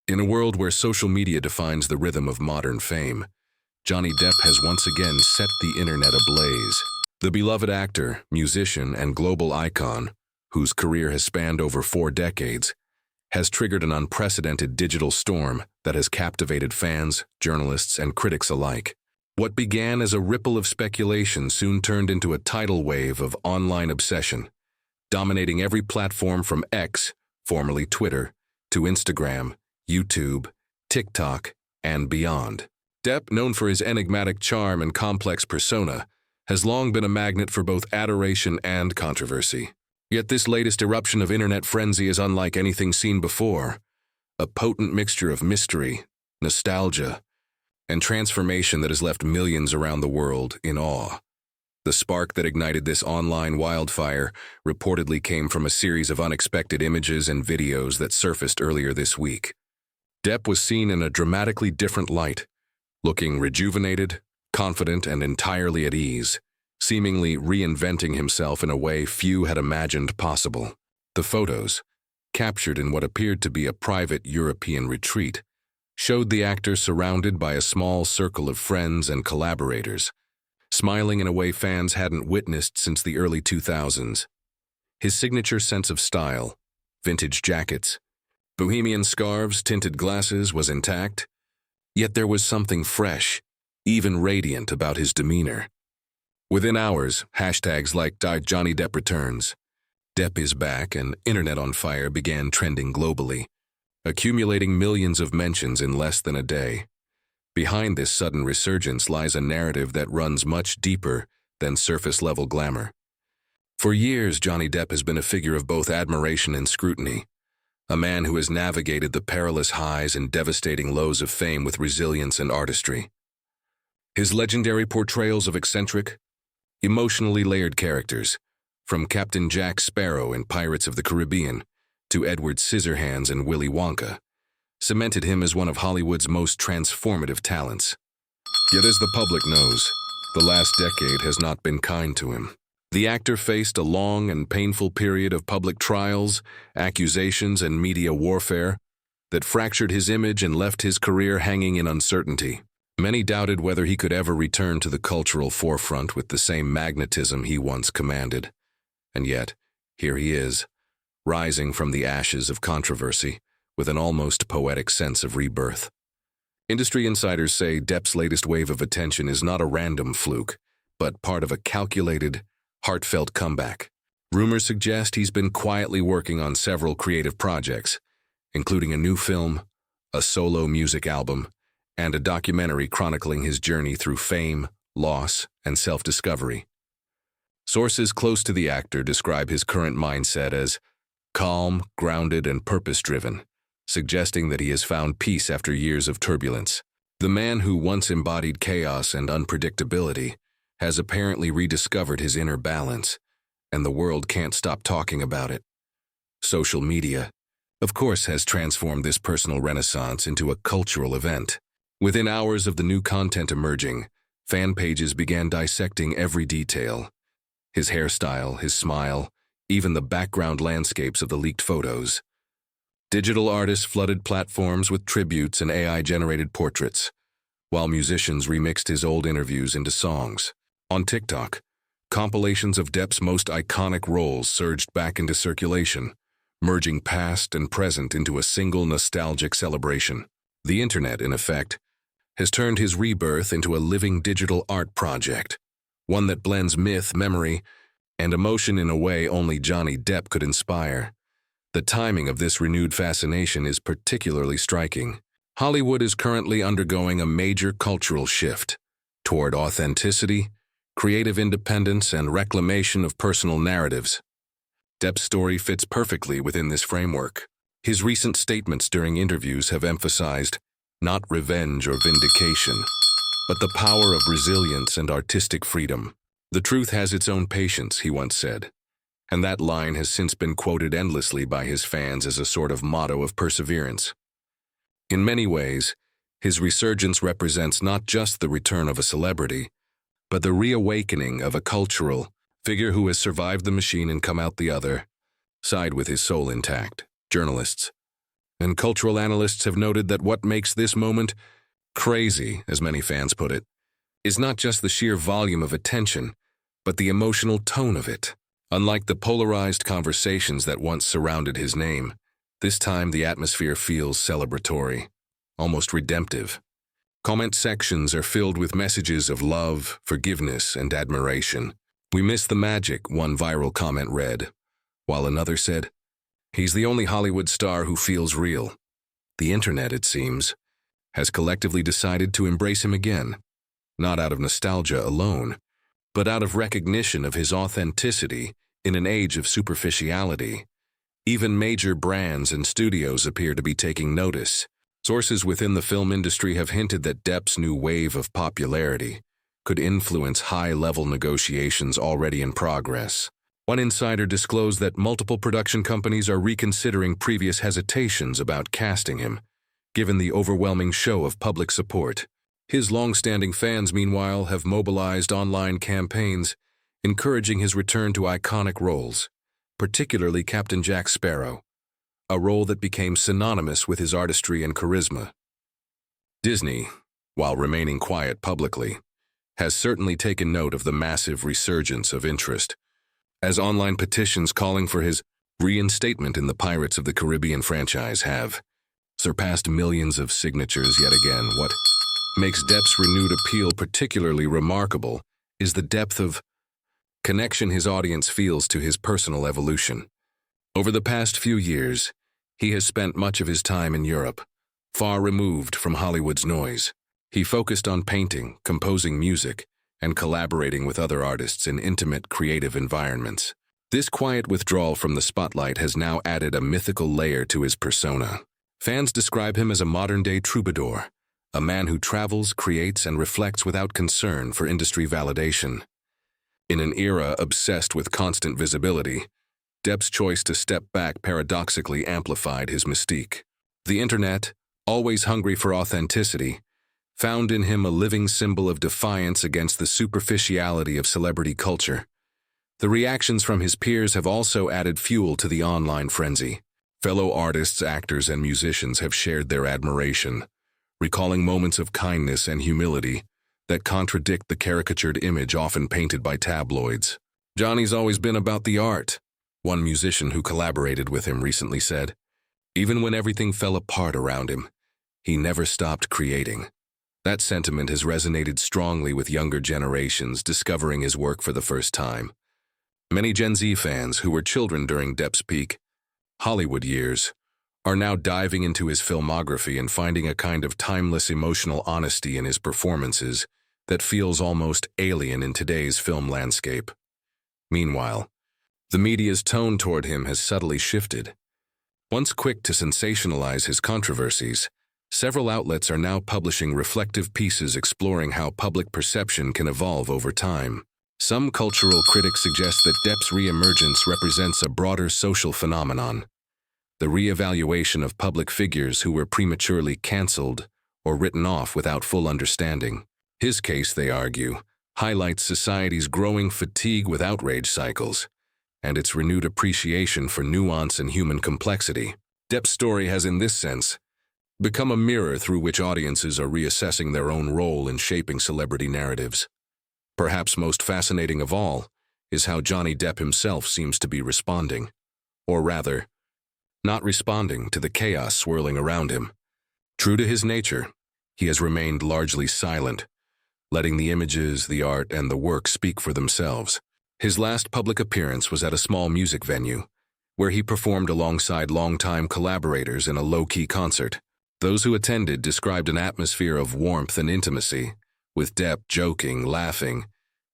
In a world where social media defines the rhythm of modern fame, Johnny Depp has once again set the internet ablaze. The beloved actor, musician, and global icon, whose career has spanned over 4 decades, has triggered an unprecedented digital storm that has captivated fans, journalists, and critics alike. What began as a ripple of speculation soon turned into a tidal wave of online obsession, dominating every platform from X, formerly Twitter, to Instagram, YouTube, TikTok, and beyond. Depp, known for his enigmatic charm and complex persona, has long been a magnet for both adoration and controversy. Yet this latest eruption of internet frenzy is unlike anything seen before, a potent mixture of mystery, nostalgia, and transformation that has left millions around the world in awe. The spark that ignited this online wildfire reportedly came from a series of unexpected images and videos that surfaced earlier this week. Depp was seen in a dramatically different light, looking rejuvenated, confident, and entirely at ease, seemingly reinventing himself in a way few had imagined possible. The photos, captured in what appeared to be a private European retreat, showed the actor surrounded by a small circle of friends and collaborators, smiling in a way fans hadn't witnessed since the early 2000s. His signature sense of style, vintage jackets, bohemian scarves, tinted glasses was intact, yet there was something fresh, even radiant about his demeanor. Within hours, hashtags like Johnny Depp returns, Depp is back, and Internet on Fire began trending globally, accumulating millions of mentions in less than a day. Behind this sudden resurgence lies a narrative that runs much deeper than surface-level glamour. For years, Johnny Depp has been a figure of both admiration and scrutiny, a man who has navigated the perilous highs and devastating lows of fame with resilience and artistry. His legendary portrayals of eccentric, emotionally layered characters, from Captain Jack Sparrow in Pirates of the Caribbean to Edward Scissorhands in Willy Wonka, cemented him as one of Hollywood's most transformative talents. Yet as the public knows, the last decade has not been kind to him. The actor faced a long and painful period of public trials, accusations, and media warfare that fractured his image and left his career hanging in uncertainty. Many doubted whether he could ever return to the cultural forefront with the same magnetism he once commanded. And yet, here he is, rising from the ashes of controversy with an almost poetic sense of rebirth. Industry insiders say Depp's latest wave of attention is not a random fluke, but part of a calculated, heartfelt comeback. Rumors suggest he's been quietly working on several creative projects, including a new film, a solo music album, and a documentary chronicling his journey through fame, loss, and self-discovery. Sources close to the actor describe his current mindset as calm, grounded, and purpose-driven, suggesting that he has found peace after years of turbulence. The man who once embodied chaos and unpredictability has apparently rediscovered his inner balance, and the world can't stop talking about it. Social media, of course, has transformed this personal renaissance into a cultural event. Within hours of the new content emerging, fan pages began dissecting every detail: his hairstyle, his smile, even the background landscapes of the leaked photos. Digital artists flooded platforms with tributes and AI-generated portraits, while musicians remixed his old interviews into songs. On TikTok, compilations of Depp's most iconic roles surged back into circulation, merging past and present into a single nostalgic celebration. The internet, in effect, has turned his rebirth into a living digital art project, one that blends myth, memory, and emotion in a way only Johnny Depp could inspire. The timing of this renewed fascination is particularly striking. Hollywood is currently undergoing a major cultural shift toward authenticity, creative independence, and reclamation of personal narratives. Depp's story fits perfectly within this framework. His recent statements during interviews have emphasized not revenge or vindication, but the power of resilience and artistic freedom. The truth has its own patience, he once said, and that line has since been quoted endlessly by his fans as a sort of motto of perseverance. In many ways, his resurgence represents not just the return of a celebrity, but the reawakening of a cultural figure who has survived the machine and come out the other side with his soul intact. Journalists, and cultural analysts have noted that what makes this moment crazy, as many fans put it, is not just the sheer volume of attention, but the emotional tone of it. Unlike the polarized conversations that once surrounded his name, this time the atmosphere feels celebratory, almost redemptive. Comment sections are filled with messages of love, forgiveness, and admiration. "We miss the magic," one viral comment read, while another said, "He's the only Hollywood star who feels real." The internet, it seems, has collectively decided to embrace him again, not out of nostalgia alone, but out of recognition of his authenticity in an age of superficiality. Even major brands and studios appear to be taking notice. Sources within the film industry have hinted that Depp's new wave of popularity could influence high-level negotiations already in progress. One insider disclosed that multiple production companies are reconsidering previous hesitations about casting him, given the overwhelming show of public support. His long-standing fans, meanwhile, have mobilized online campaigns encouraging his return to iconic roles, particularly Captain Jack Sparrow, a role that became synonymous with his artistry and charisma. Disney, while remaining quiet publicly, has certainly taken note of the massive resurgence of interest, as online petitions calling for his reinstatement in the Pirates of the Caribbean franchise have surpassed millions of signatures yet again. What makes Depp's renewed appeal particularly remarkable is the depth of connection his audience feels to his personal evolution. Over the past few years, he has spent much of his time in Europe, far removed from Hollywood's noise. He focused on painting, composing music, and collaborating with other artists in intimate, creative environments. This quiet withdrawal from the spotlight has now added a mythical layer to his persona. Fans describe him as a modern-day troubadour, a man who travels, creates, and reflects without concern for industry validation. In an era obsessed with constant visibility, Depp's choice to step back paradoxically amplified his mystique. The internet, always hungry for authenticity, found in him a living symbol of defiance against the superficiality of celebrity culture. The reactions from his peers have also added fuel to the online frenzy. Fellow artists, actors, and musicians have shared their admiration, recalling moments of kindness and humility that contradict the caricatured image often painted by tabloids. "Johnny's always been about the art," one musician who collaborated with him recently said. "Even when everything fell apart around him, he never stopped creating." That sentiment has resonated strongly with younger generations discovering his work for the first time. Many Gen Z fans who were children during Depp's peak Hollywood years are now diving into his filmography and finding a kind of timeless emotional honesty in his performances that feels almost alien in today's film landscape. Meanwhile, the media's tone toward him has subtly shifted. Once quick to sensationalize his controversies, several outlets are now publishing reflective pieces exploring how public perception can evolve over time. Some cultural critics suggest that Depp's re-emergence represents a broader social phenomenon, the re-evaluation of public figures who were prematurely cancelled or written off without full understanding. His case, they argue, highlights society's growing fatigue with outrage cycles and its renewed appreciation for nuance and human complexity. Depp's story has, in this sense, become a mirror through which audiences are reassessing their own role in shaping celebrity narratives. Perhaps most fascinating of all is how Johnny Depp himself seems to be responding, or rather, not responding to the chaos swirling around him. True to his nature, he has remained largely silent, letting the images, the art, and the work speak for themselves. His last public appearance was at a small music venue, where he performed alongside longtime collaborators in a low-key concert. Those who attended described an atmosphere of warmth and intimacy, with Depp joking, laughing,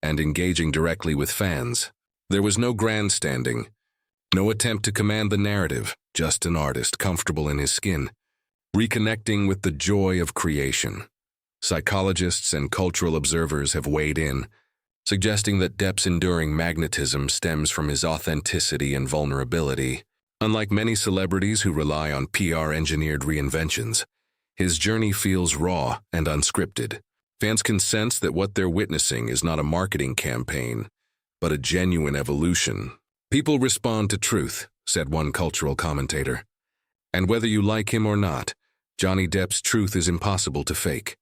and engaging directly with fans. There was no grandstanding, no attempt to command the narrative, just an artist comfortable in his skin, reconnecting with the joy of creation. Psychologists and cultural observers have weighed in, suggesting that Depp's enduring magnetism stems from his authenticity and vulnerability. Unlike many celebrities who rely on PR-engineered reinventions, his journey feels raw and unscripted. Fans can sense that what they're witnessing is not a marketing campaign, but a genuine evolution. "People respond to truth," said one cultural commentator, And whether you like him or not, Johnny Depp's truth is impossible to fake.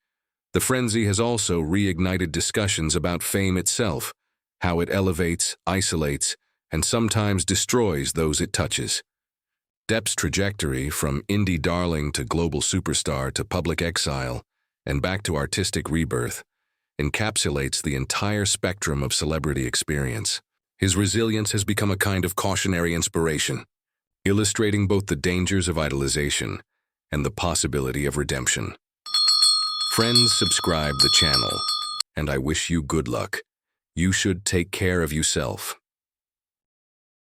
The frenzy has also reignited discussions about fame itself, how it elevates, isolates, and sometimes destroys those it touches. Depp's trajectory from indie darling to global superstar to public exile and back to artistic rebirth encapsulates the entire spectrum of celebrity experience. His resilience has become a kind of cautionary inspiration, illustrating both the dangers of idolization and the possibility of redemption. Friends, subscribe the channel, and I wish you good luck. You should take care of yourself.